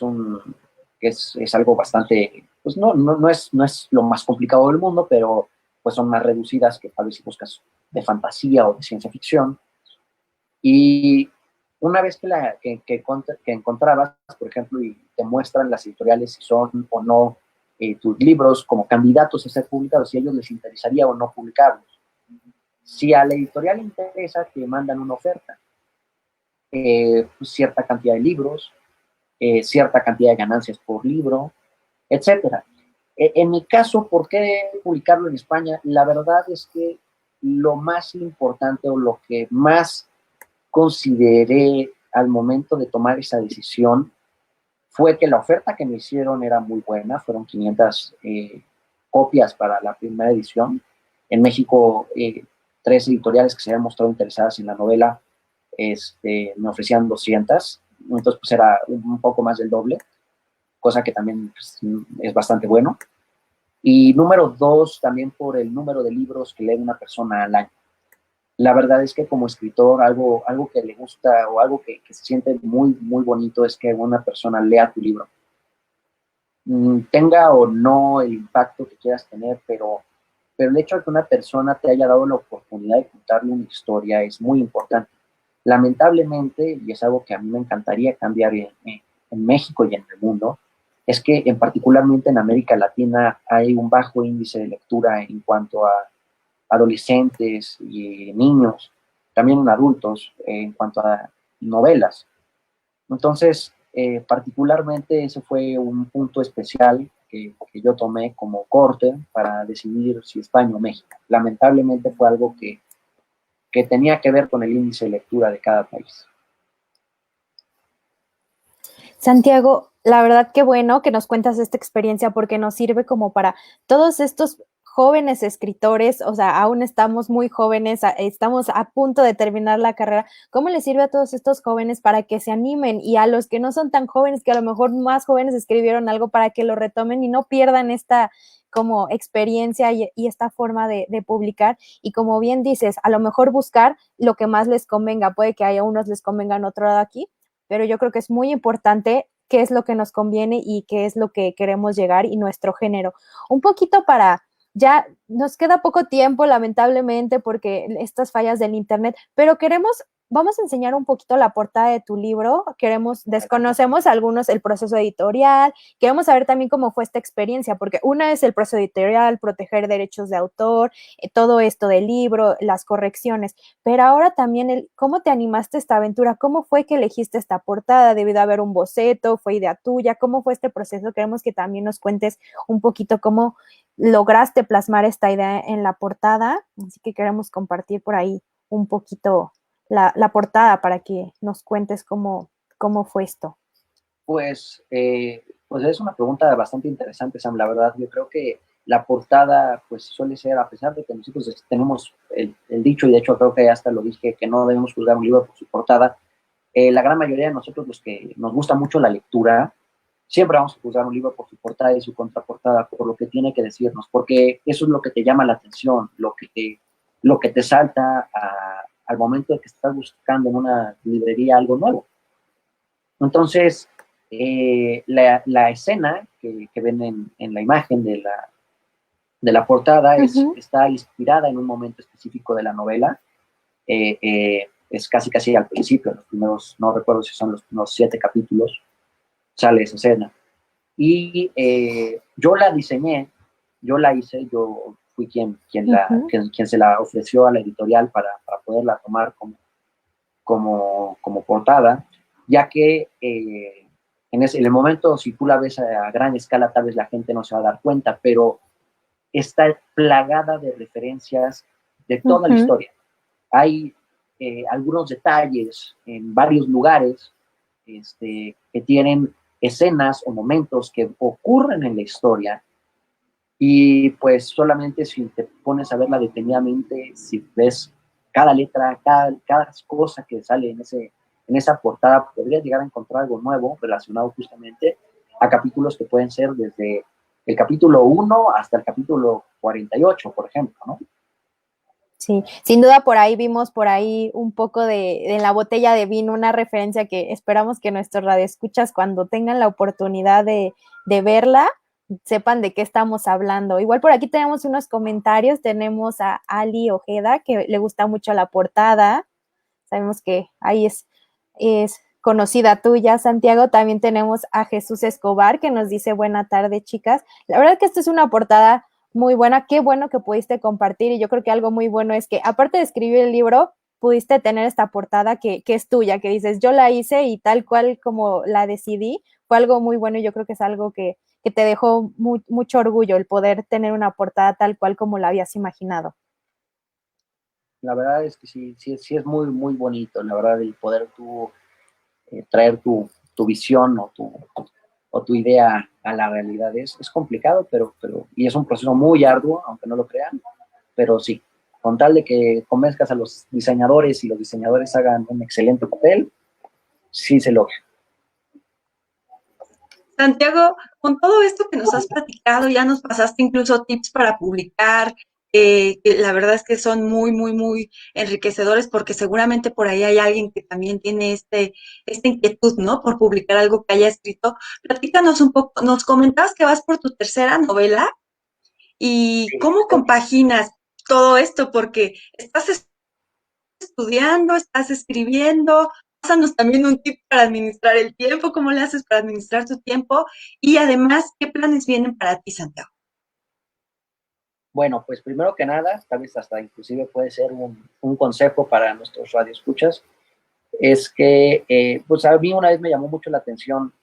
es algo bastante, pues no es lo más complicado del mundo, pero pues son más reducidas que tal vez si buscas de fantasía o de ciencia ficción. Y una vez que encontrabas, por ejemplo, y te muestran las editoriales si son o no tus libros como candidatos a ser publicados, si a ellos les interesaría o no publicarlos. Si a la editorial le interesa, te mandan una oferta. Pues, cierta cantidad de libros, cierta cantidad de ganancias por libro, etcétera. En mi caso, ¿por qué publicarlo en España? La verdad es que lo más importante o lo que más consideré al momento de tomar esa decisión fue que la oferta que me hicieron era muy buena, fueron 500 copias para la primera edición. En México, 3 editoriales que se habían mostrado interesadas en la novela me ofrecían 200, entonces pues era un poco más del doble, cosa que también pues, es bastante bueno. Y número 2, también por el número de libros que lee una persona al año. La verdad es que como escritor, algo que le gusta o algo que se siente muy, muy bonito es que una persona lea tu libro. Tenga o no el impacto que quieras tener, pero el hecho de que una persona te haya dado la oportunidad de contarle una historia es muy importante. Lamentablemente, y es algo que a mí me encantaría cambiar en México y en el mundo, es que particularmente en América Latina hay un bajo índice de lectura en cuanto a adolescentes y niños, también en adultos, en cuanto a novelas. Entonces, particularmente ese fue un punto especial que yo tomé como corte para decidir si España o México. Lamentablemente fue algo que tenía que ver con el índice de lectura de cada país. Santiago, la verdad que bueno que nos cuentas esta experiencia porque nos sirve como para todos estos jóvenes escritores, o sea, aún estamos muy jóvenes, estamos a punto de terminar la carrera. ¿Cómo les sirve a todos estos jóvenes para que se animen y a los que no son tan jóvenes, que a lo mejor más jóvenes escribieron algo para que lo retomen y no pierdan esta como experiencia y esta forma de publicar? Y como bien dices, a lo mejor buscar lo que más les convenga, puede que haya unos les convenga en otro lado aquí, pero yo creo que es muy importante qué es lo que nos conviene y qué es lo que queremos llegar y nuestro género. Un poquito para, ya nos queda poco tiempo lamentablemente porque estas fallas del internet, pero vamos a enseñar un poquito la portada de tu libro, desconocemos algunos el proceso editorial, queremos saber también cómo fue esta experiencia, porque una es el proceso editorial, proteger derechos de autor, todo esto del libro, las correcciones, pero ahora también cómo te animaste a esta aventura, cómo fue que elegiste esta portada, debido a haber un boceto, fue idea tuya, cómo fue este proceso. Queremos que también nos cuentes un poquito cómo lograste plasmar esta idea en la portada, así que queremos compartir por ahí un poquito la portada para que nos cuentes cómo fue esto. Pues es una pregunta bastante interesante, Sam, la verdad. Yo creo que la portada pues suele ser, a pesar de que nosotros tenemos el dicho, y de hecho creo que hasta lo dije, que no debemos juzgar un libro por su portada, la gran mayoría de nosotros, los que nos gusta mucho la lectura, siempre vamos a juzgar un libro por su portada y su contraportada, por lo que tiene que decirnos, porque eso es lo que te llama la atención, lo que te salta al momento de que estás buscando en una librería algo nuevo. Entonces, la escena que ven en la imagen de la portada está inspirada en un momento específico de la novela. Es casi al principio, los primeros, no recuerdo si son los primeros 7 capítulos, sale esa escena. Y yo la diseñé, yo la hice, yo fui quien se la ofreció a la editorial para poderla tomar como portada, ya que en el momento, si tú la ves a gran escala, tal vez la gente no se va a dar cuenta, pero está plagada de referencias de toda la historia. Hay algunos detalles en varios lugares que tienen escenas o momentos que ocurren en la historia, y pues solamente si te pones a verla detenidamente, si ves cada letra, cada cosa que sale en esa portada, podrías llegar a encontrar algo nuevo relacionado justamente a capítulos que pueden ser desde el capítulo 1 hasta el capítulo 48, por ejemplo, ¿no? Sí, sin duda por ahí vimos por ahí un poco de la botella de vino, una referencia que esperamos que nuestros radioescuchas, cuando tengan la oportunidad de verla, sepan de qué estamos hablando. Igual por aquí tenemos unos comentarios, tenemos a Ali Ojeda, que le gusta mucho la portada, sabemos que ahí es conocida tuya, Santiago. También tenemos a Jesús Escobar, que nos dice buena tarde, chicas. La verdad que esta es una portada muy buena, qué bueno que pudiste compartir, y yo creo que algo muy bueno es que, aparte de escribir el libro, pudiste tener esta portada que es tuya, que dices, yo la hice y tal cual como la decidí, fue algo muy bueno, y yo creo que es algo que te dejó mucho orgullo el poder tener una portada tal cual como la habías imaginado. La verdad es que sí es muy, muy bonito, la verdad, el poder tú traer tu visión o tu idea a la realidad. Es complicado, y es un proceso muy arduo, aunque no lo crean, pero sí, con tal de que convenzcas a los diseñadores y los diseñadores hagan un excelente papel, sí se logra. Santiago, con todo esto que nos has platicado, ya nos pasaste incluso tips para publicar, que la verdad es que son muy, muy, muy enriquecedores porque seguramente por ahí hay alguien que también tiene esta inquietud, ¿no? Por publicar algo que haya escrito. Platícanos un poco, nos comentabas que vas por tu tercera novela y cómo compaginas todo esto porque estás estudiando, estás escribiendo. Pásanos también un tip para administrar el tiempo, cómo le haces para administrar tu tiempo y además, ¿qué planes vienen para ti, Santiago? Bueno, pues primero que nada, tal vez hasta inclusive puede ser un consejo para nuestros radioescuchas, es que, pues a mí una vez me llamó mucho la atención,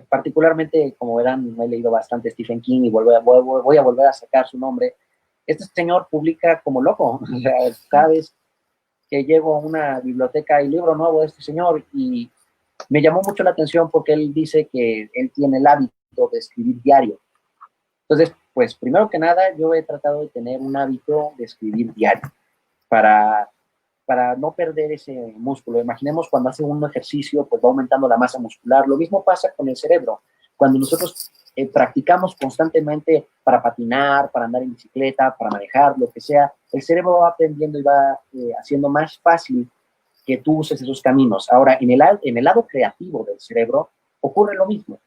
particularmente, como verán, he leído bastante Stephen King y voy a volver a sacar su nombre. Este señor publica como loco, o sea, cada vez que llego a una biblioteca hay libro nuevo de este señor y me llamó mucho la atención porque él dice que él tiene el hábito de escribir diario. Entonces, pues primero que nada, yo he tratado de tener un hábito de escribir diario para, para no perder ese músculo. Imaginemos cuando hace un ejercicio, pues va aumentando la masa muscular. Lo mismo pasa con el cerebro. Cuando nosotros practicamos constantemente para patinar, para andar en bicicleta, para manejar, lo que sea, el cerebro va aprendiendo y va haciendo más fácil que tú uses esos caminos. Ahora, en el lado creativo del cerebro ocurre lo mismo.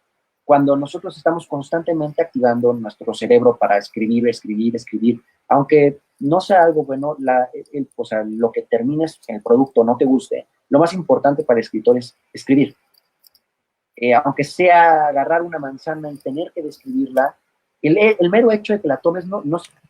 Cuando nosotros estamos constantemente activando nuestro cerebro para escribir, escribir, escribir, aunque no sea algo bueno, o sea, lo que termines en el producto no te guste, lo más importante para el escritor es escribir. Aunque sea agarrar una manzana y tener que describirla, el mero hecho de que la tomes,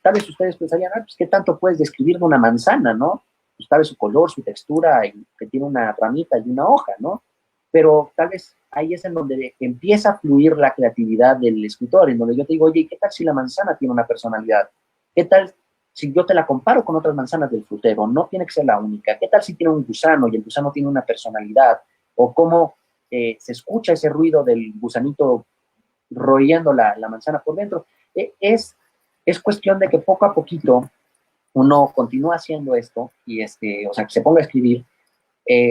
tal vez ustedes pensarían, pues, ¿qué tanto puedes describir de una manzana, no? Pues tal vez su color, su textura, y que tiene una ramita y una hoja, ¿no? Pero tal vez ahí es en donde empieza a fluir la creatividad del escritor, en donde yo te digo, oye, ¿qué tal si la manzana tiene una personalidad? ¿Qué tal si yo te la comparo con otras manzanas del frutero? No tiene que ser la única. ¿Qué tal si tiene un gusano y el gusano tiene una personalidad? O cómo se escucha ese ruido del gusanito royendo la manzana por dentro. Es cuestión de que poco a poquito uno continúa haciendo esto y o sea, que se ponga a escribir.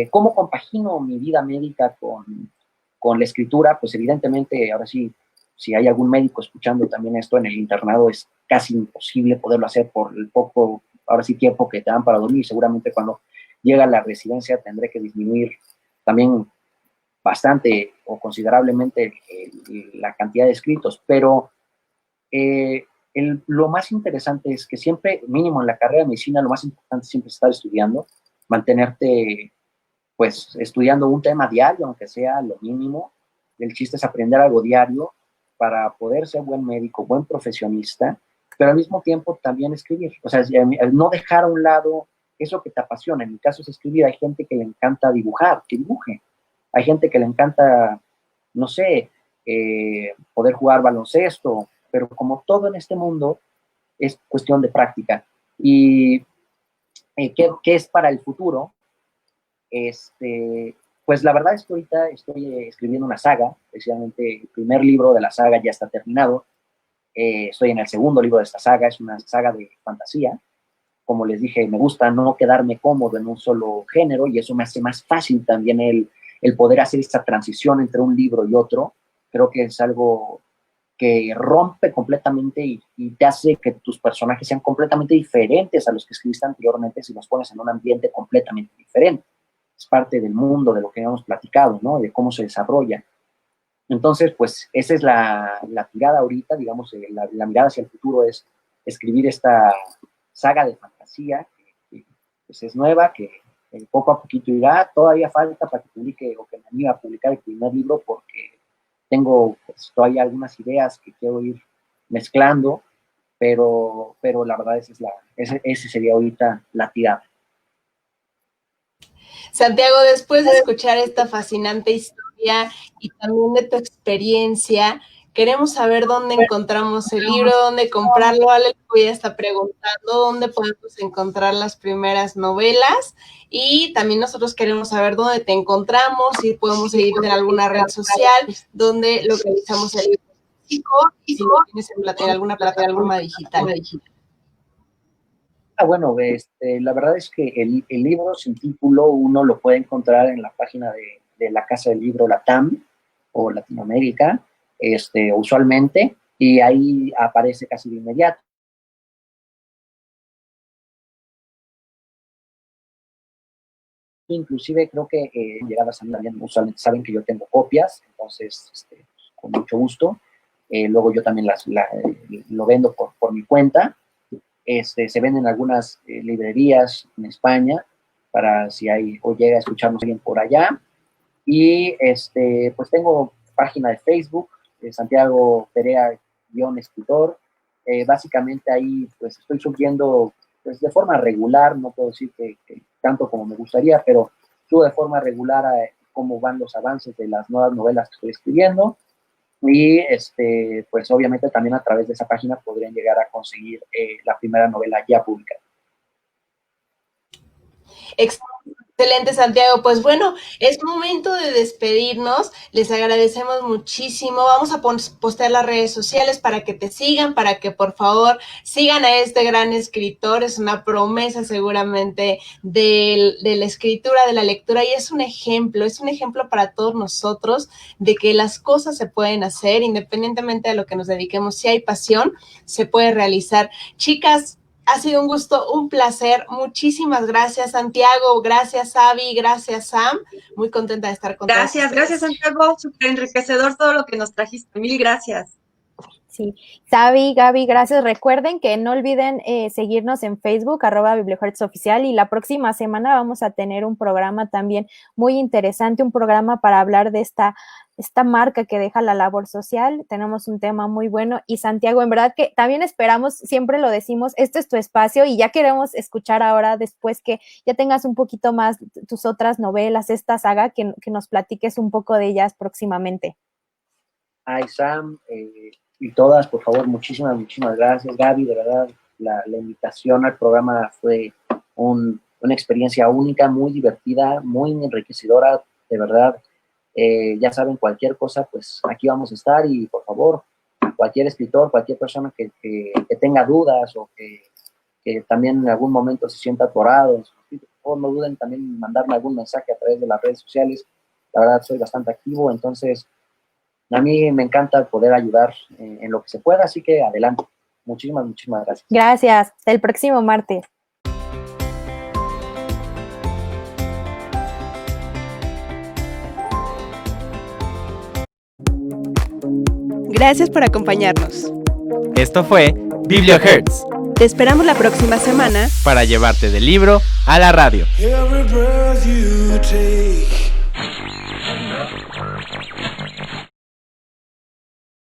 ¿Cómo compagino mi vida médica con la escritura? Pues evidentemente, ahora sí, si hay algún médico escuchando también esto en el internado, es casi imposible poderlo hacer por el poco, ahora sí, tiempo que te dan para dormir. Seguramente cuando llega a la residencia tendré que disminuir también bastante o considerablemente la cantidad de escritos, pero lo más interesante es que siempre, mínimo en la carrera de medicina, lo más importante siempre es estar estudiando, mantenerte pues estudiando un tema diario, aunque sea lo mínimo. El chiste es aprender algo diario para poder ser buen médico, buen profesionista, pero al mismo tiempo también escribir. O sea, no dejar a un lado eso que te apasiona. En mi caso es escribir. Hay gente que le encanta dibujar, que dibuje. Hay gente que le encanta, no sé, poder jugar baloncesto, pero como todo en este mundo es cuestión de práctica. Y ¿qué es para el futuro? Pues la verdad es que ahorita estoy escribiendo una saga, precisamente el primer libro de la saga ya está terminado, estoy en el segundo libro de esta saga, es una saga de fantasía. Como les dije, me gusta no quedarme cómodo en un solo género y eso me hace más fácil también el poder hacer esta transición entre un libro y otro. Creo que es algo que rompe completamente y te hace que tus personajes sean completamente diferentes a los que escribiste anteriormente si los pones en un ambiente completamente diferente. Es parte del mundo, de lo que hemos platicado, ¿no? De cómo se desarrolla. Entonces, pues, esa es la tirada ahorita, digamos, la mirada hacia el futuro es escribir esta saga de fantasía, que pues es nueva, que poco a poquito irá. Todavía falta para que publique o que me anime a publicar el primer libro porque tengo pues, todavía algunas ideas que quiero ir mezclando, pero la verdad ese sería ahorita la tirada. Santiago, después de escuchar esta fascinante historia y también de tu experiencia, queremos saber dónde encontramos el libro, dónde comprarlo. Ale ya está preguntando dónde podemos encontrar las primeras novelas y también nosotros queremos saber dónde te encontramos, si podemos seguirte en alguna red social, dónde localizamos el libro físico y si lo tienes en alguna plataforma digital. Bueno, la verdad es que el libro sin título uno lo puede encontrar en la página de la Casa del Libro Latam o Latinoamérica. usualmente, y ahí aparece casi de inmediato. Inclusive creo que llegadas a mí también usualmente saben que yo tengo copias, entonces con mucho gusto. Luego yo también lo vendo por mi cuenta. Se venden en algunas librerías en España para si hay o llega a escucharnos alguien por allá. Y pues tengo página de Facebook, Santiago Perea-escritor. Básicamente ahí pues estoy subiendo pues de forma regular, no puedo decir que tanto como me gustaría, pero subo de forma regular cómo van los avances de las nuevas novelas que estoy escribiendo. Y pues obviamente también a través de esa página podrían llegar a conseguir la primera novela ya publicada. Excelente, Santiago. Pues bueno, es momento de despedirnos. Les agradecemos muchísimo. Vamos a postear las redes sociales para que te sigan, para que por favor sigan a este gran escritor. Es una promesa seguramente de la escritura, de la lectura, y es un ejemplo para todos nosotros de que las cosas se pueden hacer independientemente de lo que nos dediquemos. Si hay pasión, se puede realizar. Chicas, ha sido un gusto, un placer. Muchísimas gracias, Santiago. Gracias, Abby. Gracias, Sam. Muy contenta de estar con todos ustedes. Gracias, Santiago. Súper enriquecedor todo lo que nos trajiste. Mil gracias. Sí, Sabi, Gaby, gracias. Recuerden que no olviden seguirnos en Facebook, @BiblioHeartsOficial, y la próxima semana vamos a tener un programa también muy interesante, un programa para hablar de esta marca que deja la labor social. Tenemos un tema muy bueno, y Santiago, en verdad que también esperamos, siempre lo decimos, este es tu espacio y ya queremos escuchar ahora, después que ya tengas un poquito más tus otras novelas, esta saga, que nos platiques un poco de ellas próximamente. Ay, Sam, y todas, por favor, muchísimas gracias. Gaby, de verdad, la invitación al programa fue una experiencia única, muy divertida, muy enriquecedora, de verdad. Ya saben, cualquier cosa, pues aquí vamos a estar, y por favor, cualquier escritor, cualquier persona que tenga dudas o que también en algún momento se sienta atorado, por favor, no duden también en mandarme algún mensaje a través de las redes sociales. La verdad, soy bastante activo, entonces a mí me encanta poder ayudar en lo que se pueda, así que adelante. Muchísimas gracias. Gracias. Hasta el próximo martes. Gracias por acompañarnos. Esto fue BiblioHertz, Te esperamos la próxima semana para llevarte del libro a la radio. Every breath